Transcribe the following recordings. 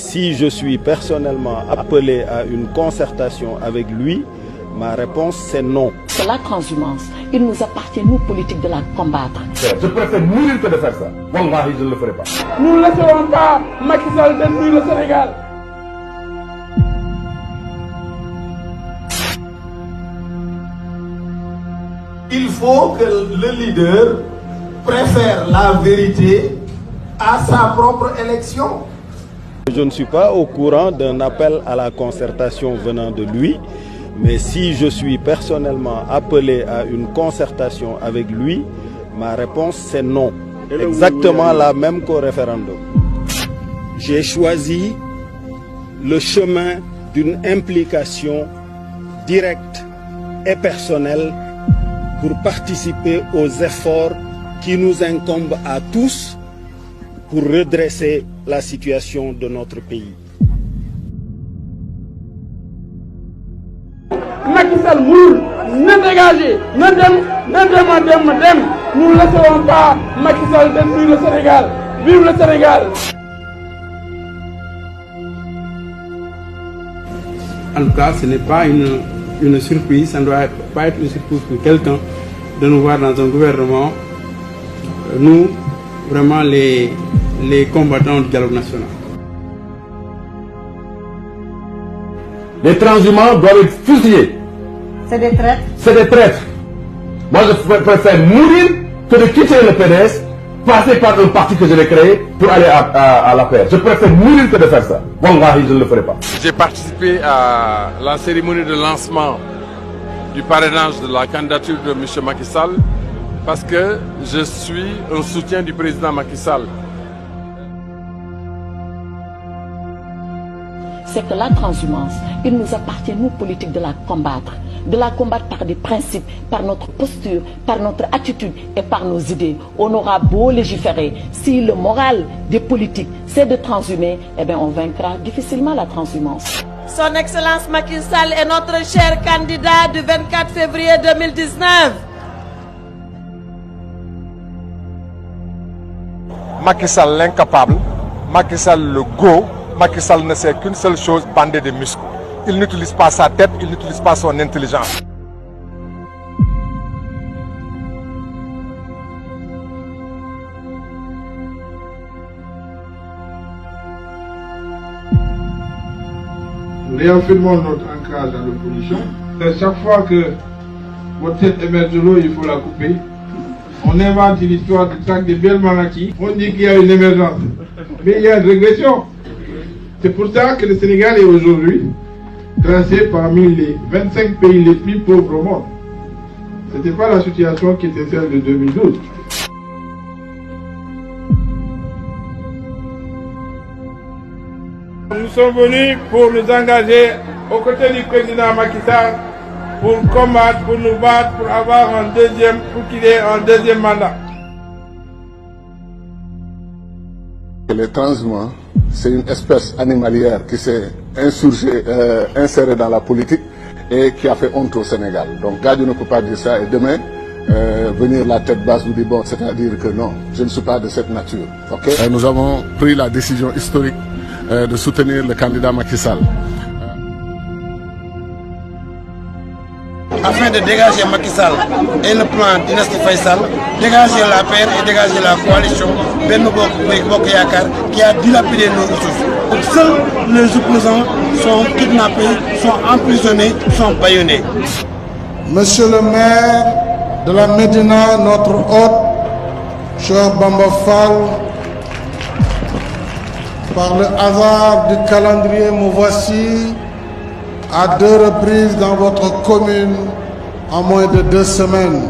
si je suis personnellement appelé à une concertation avec lui, ma réponse c'est non. C'est la transhumance. Il nous appartient, nous, politiques, de la combattre. Je préfère mourir que de faire ça. Wallahi, je ne le ferai pas. Nous ne laisserons pas Macky Sall détruire le Sénégal. Il faut que le leader préfère la vérité à sa propre élection. Je ne suis pas au courant d'un appel à la concertation venant de lui, mais si je suis personnellement appelé à une concertation avec lui, ma réponse c'est non. Exactement la même qu'au référendum. J'ai choisi le chemin d'une implication directe et personnelle pour participer aux efforts qui nous incombent à tous pour redresser la situation de notre pays. Macky Sall mourut, ne dégagez, nous ne laisserons pas Macky Sall détruire le Sénégal. Vive le Sénégal. En tout cas, ce n'est pas une surprise, ça ne doit pas être une surprise pour quelqu'un de nous voir dans un gouvernement, nous, vraiment les combattants du dialogue national. Les transhumants doivent être fusillés. C'est des traîtres. C'est des traîtres. Moi, je préfère mourir que de quitter le PDS, passer par un parti que je vais créer pour aller à la paix. Je préfère mourir que de faire ça. Wallahi, je ne le ferai pas. J'ai participé à la cérémonie de lancement du parrainage de la candidature de M. Macky Sall parce que je suis un soutien du président Macky Sall. C'est que la transhumance, il nous appartient, nous, politiques, de la combattre. De la combattre par des principes, par notre posture, par notre attitude et par nos idées. On aura beau légiférer, si le moral des politiques, c'est de transhumer, eh bien on vaincra difficilement la transhumance. Son Excellence Macky Sall est notre cher candidat du 24 février 2019. Macky Sall l'incapable, Macky Sall le go, Macky Sall ne sait qu'une seule chose, bander des muscles. Il n'utilise pas sa tête, il n'utilise pas son intelligence. Nous réaffirmons notre ancrage dans l'opposition. Chaque fois que votre tête émerge de l'eau, il faut la couper. On invente une histoire de traque de Belmanaki. On dit qu'il y a une émergence. Mais il y a une régression. C'est pour ça que le Sénégal est aujourd'hui classé parmi les 25 pays les plus pauvres au monde. Ce n'était pas la situation qui était celle de 2012. Nous sommes venus pour nous engager aux côtés du président Macky Sall pour combattre, pour nous battre, pour avoir pour qu'il ait un deuxième mandat. Les transhumants, c'est une espèce animalière qui s'est insérée dans la politique et qui a fait honte au Sénégal. Donc Gadio ne peut pas dire ça et demain venir la tête basse vous dire bon, c'est-à-dire que non, je ne suis pas de cette nature. Okay? Nous avons pris la décision historique de soutenir le candidat Macky Sall. Afin de dégager Macky Sall et le plan Dynastie Faisal, dégager la paix et dégager la coalition Benno Bokk Yakaar qui a dilapidé nos ressources. Donc, seuls les opposants sont kidnappés, sont emprisonnés, sont bâillonnés. Monsieur le maire de la Médina, notre hôte, cher Bamba Fall, par le hasard du calendrier, me voici à 2 reprises dans votre commune en moins de 2 semaines.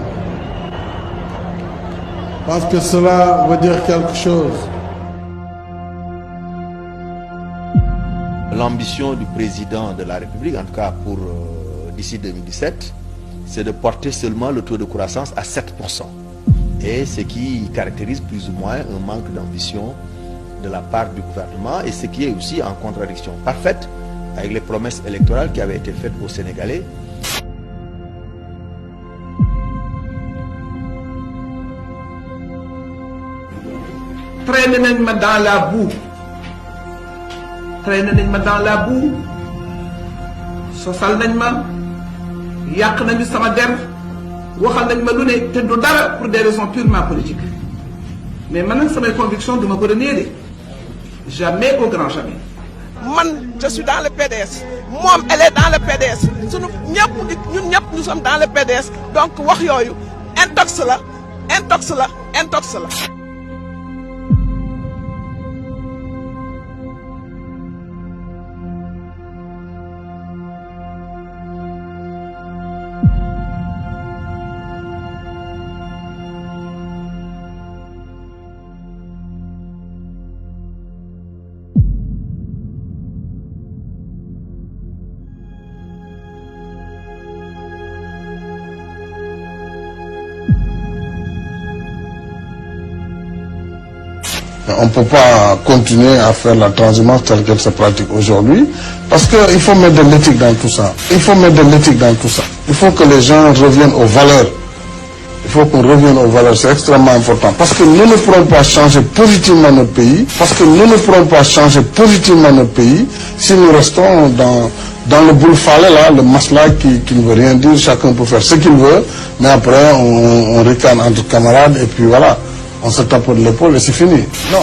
Je pense que cela veut dire quelque chose. L'ambition du président de la République, en tout cas pour d'ici 2017, c'est de porter seulement le taux de croissance à 7%. Et ce qui caractérise plus ou moins un manque d'ambition de la part du gouvernement et ce qui est aussi en contradiction parfaite avec les promesses électorales qui avaient été faites aux Sénégalais. Traîner dans la boue. traîné nañ ma dans la boue sosal nañ ma yàq nañu sama der waxal nañ ma lu ne te du dara pour des raisons purement politiques mais man nag samay conviction duma ko renier de jamais au grand jamais. man je suis dans le PDS moom elle est dans le PDS sunu ñun ñëpp nous sommes dans le PDS donc wax yooyu intox la. On ne peut pas continuer à faire la transhumance telle qu'elle se pratique aujourd'hui parce qu'il faut mettre de l'éthique dans tout ça. Il faut que les gens reviennent aux valeurs. Il faut qu'on revienne aux valeurs, c'est extrêmement important. Parce que nous ne pourrons pas changer positivement notre pays. Si nous restons dans le boule-falé là, le masla qui ne veut rien dire, chacun peut faire ce qu'il veut, mais après on ricane entre camarades et puis voilà. On se tape de l'épaule et c'est fini. Non.